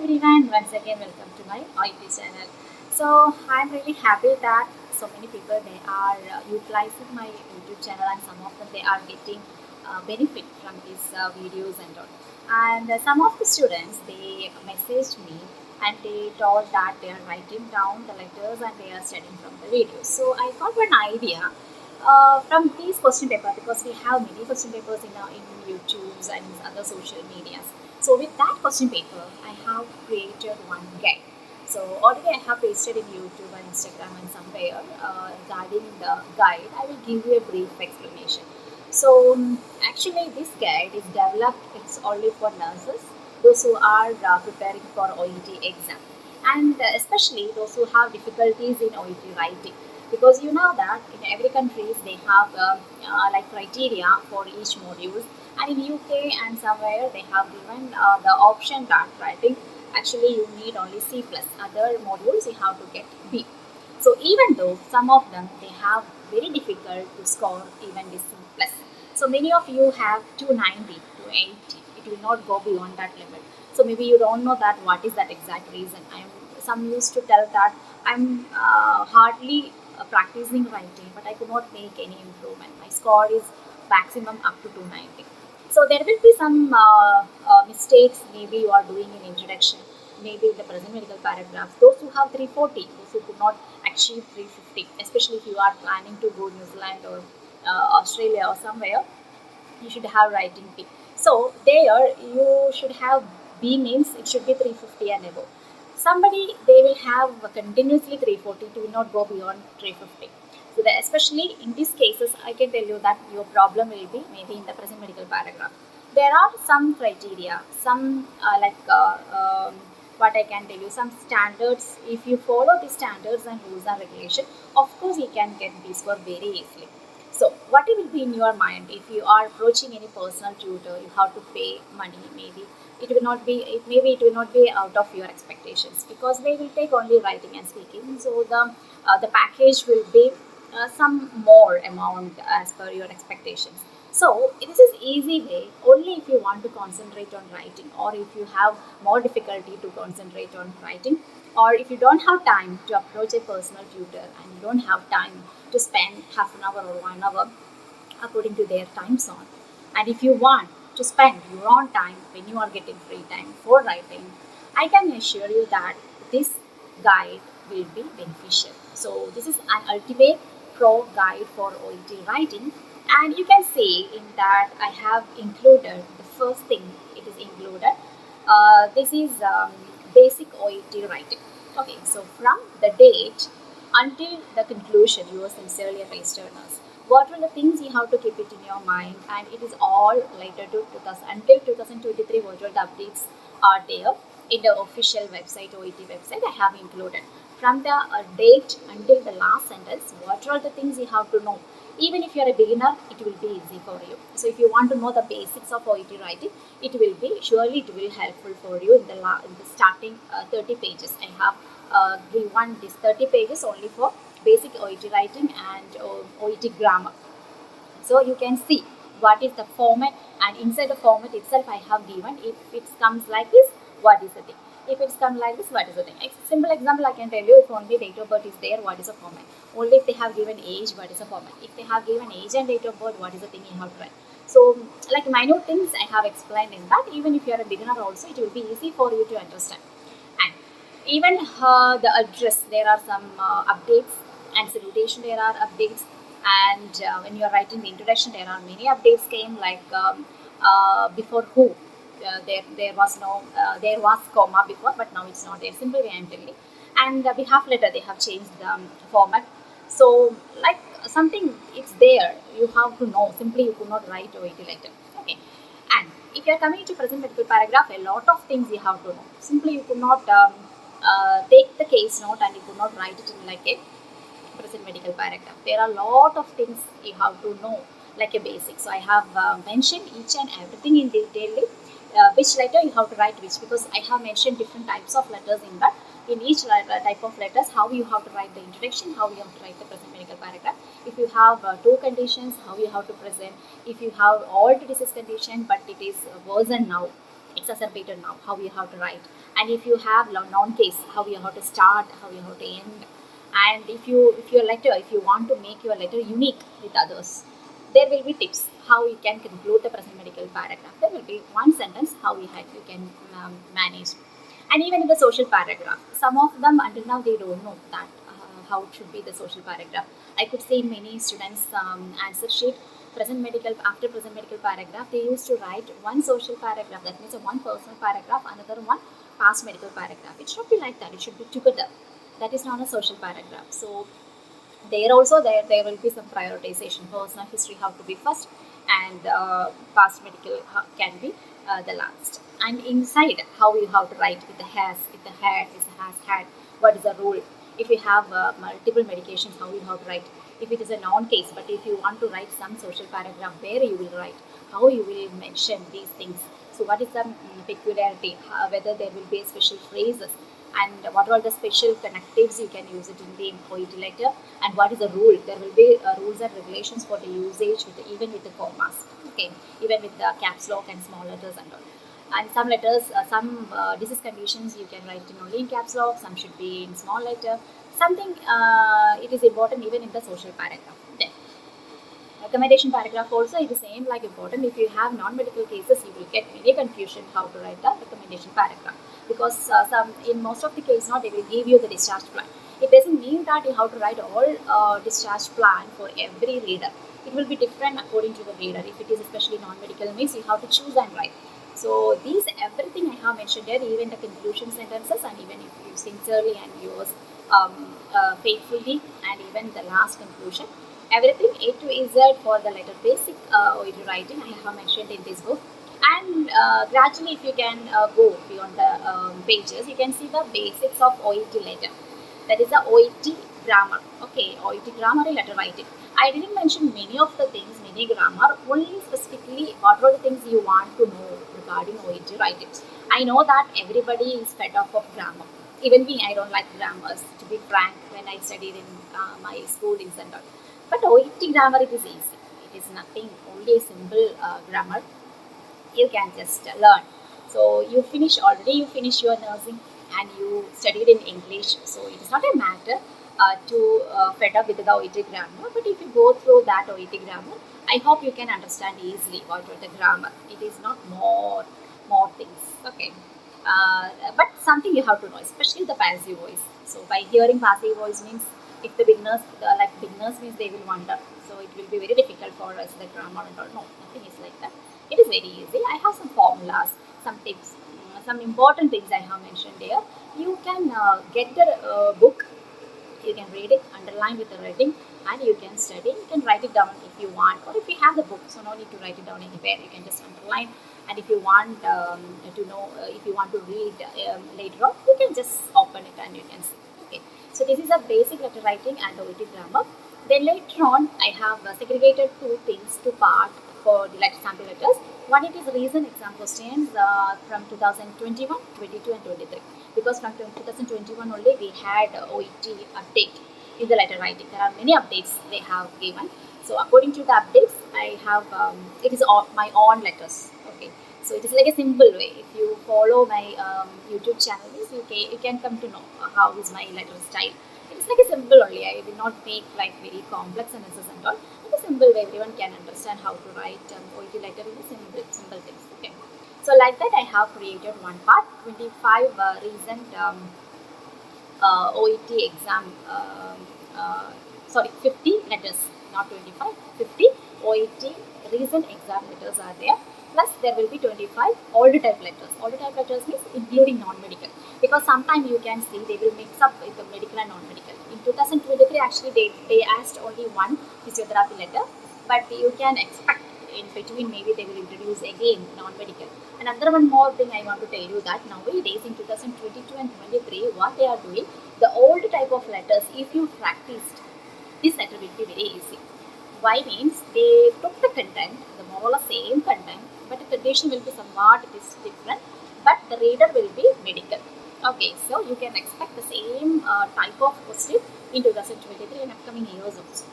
everyone, once again welcome to my IT channel. So I'm really happy that so many people they are utilizing my YouTube channel, and some of them they are getting benefit from these videos and all. And some of the students they messaged me and they told that they are writing down the letters and they are studying from the videos. So I got one idea from these question paper, because we have many question papers in YouTube's and other social medias. So with that question paper, I have created one guide. So already I have pasted in YouTube and Instagram and somewhere regarding the guide. I will give you a brief explanation. So actually this guide is developed. It's only for nurses, those who are preparing for OET exam, and especially those who have difficulties in OET writing, because you know that in every countries they have like criteria for each modules, and in UK and somewhere they have given the option that writing actually you need only C plus, other modules you have to get B. So even though some of them they have very difficult to score even this C plus, so many of you have 290 to 80, it will not go beyond that limit. So maybe you don't know that what is that exact reason. Some used to tell that I'm hardly practicing writing, but I could not make any improvement. My score is maximum up to 290. So there will be some mistakes. Maybe you are doing an introduction, maybe the present medical paragraphs. Those who have 340, those who could not achieve 350, especially if you are planning to go New Zealand or Australia or somewhere, you should have writing B. So there you should have B, means it should be 350 and above. Somebody they will have continuously 340, it will not go beyond 350. So that especially in these cases, I can tell you that your problem will be maybe in the present medical paragraph. There are some criteria, some what I can tell you, some standards. If you follow the standards and rules and regulation, of course you can get B score very easily. So what will be in your mind if you are approaching any personal tutor? You have to pay money. Maybe it will not be. Maybe it will not be out of your expectations, because they will take only writing and speaking. So the package will be some more amount as per your expectations. So this is easy way only if you want to concentrate on writing, or if you have more difficulty to concentrate on writing, or if you don't have time to approach a personal tutor and you don't have time to spend half an hour or 1 hour according to their time zone. And if you want to spend your own time when you are getting free time for writing, I can assure you that this guide will be beneficial. So this is an ultimate pro guide for OET writing, and you can see in that I have included the first thing it is included. This is basic OET writing. Okay, so from the date until the conclusion, you are sincerely a registered nurse. What are the things you have to keep it in your mind? And it is all related to 2000 until 2023. What are the updates are there in the official website, OET website? I have included from the date until the last sentence. What are the things you have to know? Even if you are a beginner, it will be easy for you. So if you want to know the basics of OET writing, it will be surely it will helpful for you in the starting 30 pages. I have given this 30 pages only for basic OET writing and OET grammar. So you can see what is the format, and inside the format itself I have given, if it comes like this, what is the thing. If it's come like this, what is the thing? Simple example I can tell you, if only date of birth is there, what is the format? Only if they have given age, what is the format? If they have given age and date of birth, what is the thing you have to write? So like minute things I have explained in that. Even if you are a beginner also, it will be easy for you to understand. And even the address, there are some updates, and salutation there are updates, and when you are writing the introduction, there are many updates came, like before who, there was no there was comma before, but now it's not there. Simply I am telling. And the behalf letter, they have changed the format. So like something it's there, you have to know. Simply you could not write OET letter. Okay. And if you are coming to present medical paragraph, a lot of things you have to know. Simply you could not take the case note and you could not write it in like a present medical paragraph. There are a lot of things you have to know, like a basic. So I have mentioned each and everything in detail. Which letter you have to write which, because I have mentioned different types of letters in that. In each type of letters, how you have to write the introduction, how you have to write the present medical paragraph. If you have two conditions, how you have to present. If you have all disease condition, but it is worse and now, exacerbated now, how you have to write. And if you have noun case, how you have to start, how you have to end. And if your letter, if you want to make your letter unique with others, there will be tips how you can conclude the present medical paragraph. There will be one sentence how you can manage. And even in the social paragraph, some of them until now they don't know that how it should be the social paragraph. I could see many students answer sheet present medical, after present medical paragraph they used to write one social paragraph, that means a one personal paragraph, another one past medical paragraph. It should be like that, it should be together. That is not a social paragraph. So there also there will be some prioritization. Personal history have to be first, and past medical can be the last. And inside, how you have to write with the has, with the had, with the has had. What is the rule? If you have multiple medications, how you have to write? If it is a non case, but if you want to write some social paragraph, where you will write, how you will mention these things. So what is the peculiarity? Whether there will be special phrases, and what are the special connectives you can use it in the OET letter, and what is the rule. There will be rules and regulations for the usage with even with the commas, okay, even with the caps lock and small letters and all. And some letters, some disease conditions you can write in only in caps lock, some should be in small letter. Something it is important even in the social paragraph. Then recommendation paragraph also is the same like important. If you have non-medical cases, you will get many confusion how to write the recommendation paragraph, because some in most of the case now they will give you the discharge plan. It doesn't mean that you have to write all discharge plan for every reader. It will be different according to the reader. If it is especially non-medical means you have to choose and write. So these everything I have mentioned here, even the conclusion sentences, and even if you sincerely and yours faithfully, and even the last conclusion, everything A to Z for the letter basic OET writing I have mentioned in this book. And gradually, if you can go beyond the pages, you can see the basics of OET letter. That is the OET grammar. Okay, OET grammar in letter writing. I didn't mention many of the things, many grammar, only specifically what are the things you want to know regarding OET writing. I know that everybody is fed up of grammar. Even me, I don't like grammars, to be frank, when I studied in my schoolings and all. But OET grammar, it is easy. It is nothing, only a simple grammar. You can just learn. So you finish your nursing and you studied in English. So it is not a matter to fed up with the OET grammar. But if you go through that OET grammar, I hope you can understand easily what is the grammar. It is not more things. Okay. But something you have to know, especially the passive voice. So by hearing passive voice means, if the beginners like beginners means they will wonder. So it will be very difficult for us the grammar and all. No, nothing is like that. It is very easy. I have some formulas, some tips, some important things I have mentioned here. You can get the book. You can read it, underline with the reading, and you can study. You can write it down if you want, or if you have the book, so no need to write it down anywhere. You can just underline, and if you want to know, if you want to read later on, you can just open it and you can see. Okay, so this is a basic letter writing and OET grammar. Then later on, I have segregated two things, two parts for the letter sample letters. One, it is recent exam questions from 2021, 22 and 23. Because from 2021 only we had OET update in the letter writing. There are many updates they have given. So according to the updates, I have, it is all my own letters. Okay. So it is like a simple way. If you follow my YouTube channel, you can come to know how is my letter style. It is like a simple only. I will not make like very complex analysis and all. It's a simple way everyone can understand how to write OET letter in a simple things. Okay. So like that, I have created one part, 25 recent OET exam. 50 letters, not 25. 50 OET recent exam letters are there. Plus there will be 25 old type letters. Old type letters means including non-medical. Because sometimes you can see they will mix up with the medical and non-medical. In 2023, actually they asked only one physiotherapy letter, but you can expect in between maybe they will introduce again non-medical. Another one more thing I want to tell you that nowadays in 2022 and 23, what they are doing, the old type of letters, if you practiced, this letter will be very easy. Why means they took the content, the more or less same content, but the condition will be somewhat different, but the reader will be medical. Okay, so you can expect the same type of question in 2023 and upcoming years also.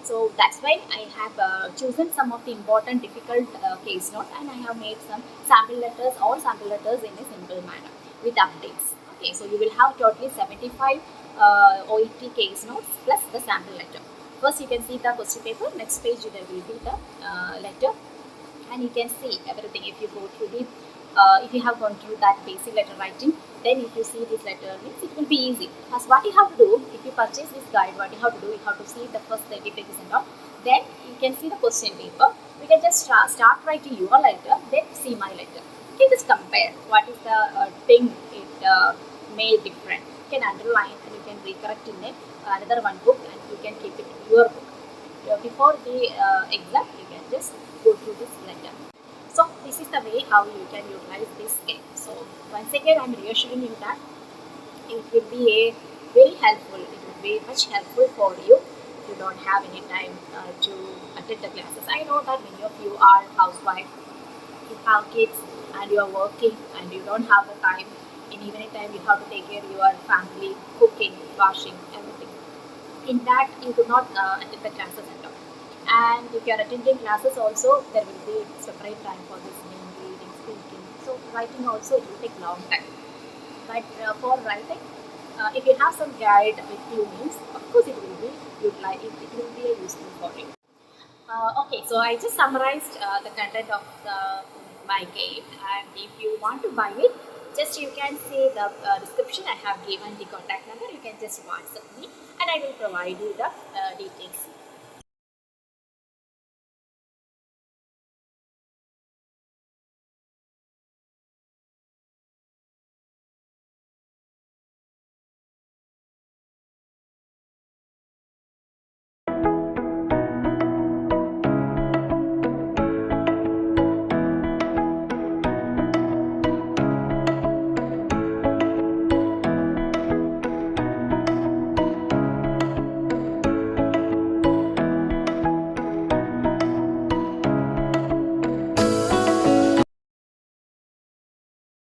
So that's why I have chosen some of the important difficult case note, and I have made some sample letters, all sample letters in a simple manner with updates. Okay, so you will have totally 75 OET case notes plus the sample letter. First you can see the question paper, next page there will be the letter, and you can see everything. If you go through the if you have gone through that basic letter writing, then if you see this letter means it will be easy. As what you have to do, if you purchase this guide, what you have to do, you have to see the first 30 pages and all, then you can see the question paper. We can just start writing your letter, then see my letter. You can just compare what is the thing it made different. You can underline and you can recorrect in it another one book, and you can keep it in your book. Before the exam, you can just go through this letter. So this is the way how you can utilize this skill. So once again, I'm reassuring you that it will be a very helpful. It will be much helpful for you if you don't have any time to attend the classes. I know that many of you are housewife, you have kids, and you are working, and you don't have the time. In evening time, you have to take care of your family, cooking, washing, everything. In that, you do not attend the classes at all. And if you are attending classes also, there will be separate time for listening, reading, speaking. So writing also, it will take long time. But for writing, if you have some guide with you means, of course it will be utilized. It will be useful for you. Okay, so I just summarized the content of my guide, and if you want to buy it, just you can see the description. I have given the contact number. You can just WhatsApp me, and I will provide you the details.